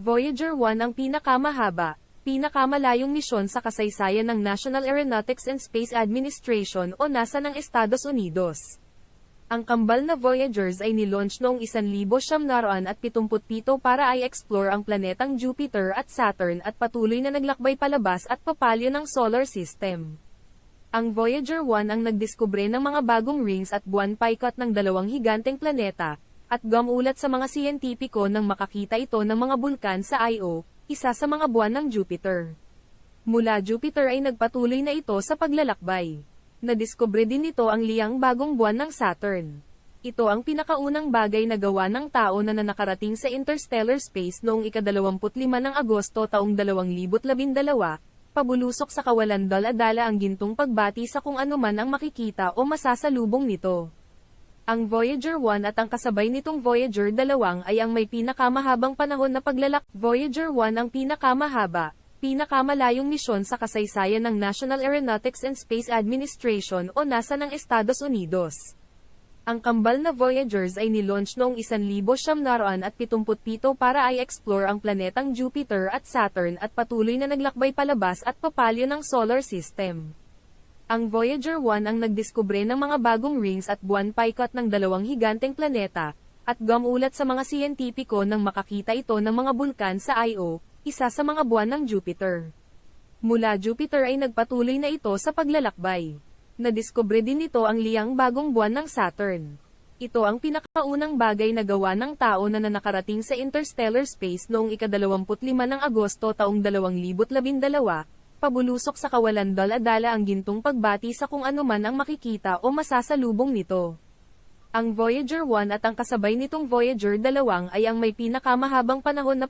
Voyager 1 ang pinakamahaba, pinakamalayong misyon sa kasaysayan ng National Aeronautics and Space Administration o NASA ng Estados Unidos. Ang kambal na Voyagers ay nilaunch noong 1977 para i-explore ang planetang Jupiter at Saturn at patuloy na naglakbay palabas at papalyo ng solar system. Ang Voyager 1 ang nagdiskubre ng mga bagong rings at buwan paikot ng dalawang higanteng planeta, at gumulat sa mga siyentipiko nang makakita ito ng mga bulkan sa Io, isa sa mga buwan ng Jupiter. Mula Jupiter ay nagpatuloy na ito sa paglalakbay. Nadiskubre din nito ang liyang bagong buwan ng Saturn. Ito ang pinakaunang bagay na gawa ng tao na nakarating sa interstellar space noong ika-25 ng Agosto taong 2012, pabulusok sa kawalan dala-dala ang gintong pagbati sa kung ano man ang makikita o masasalubong nito. Ang Voyager 1 at ang kasabay nitong Voyager 2 ay ang may pinakamahabang panahon na Voyager 1 ang pinakamahaba, pinakamalayong misyon sa kasaysayan ng National Aeronautics and Space Administration o NASA ng Estados Unidos. Ang kambal na Voyagers ay nilaunch noong 1977 para i-explore ang planetang Jupiter at Saturn at patuloy na naglakbay palabas at papalyo ng solar system. Ang Voyager 1 ang nagdiskubre ng mga bagong rings at buwan paikot ng dalawang higanteng planeta, at gumulat sa mga siyentipiko nang makakita ito ng mga bulkan sa Io, isa sa mga buwan ng Jupiter. Mula Jupiter ay nagpatuloy na ito sa paglalakbay. Nadiskubre din nito ang liyang bagong buwan ng Saturn. Ito ang pinakaunang bagay na gawa ng tao na nakarating sa interstellar space noong ika-25 ng Agosto taong 2012, pabulusok sa kawalan dala-dala ang gintong pagbati sa kung ano man ang makikita o masasalubong nito. Ang Voyager 1 at ang kasabay nitong Voyager 2 ay ang may pinakamahabang panahon na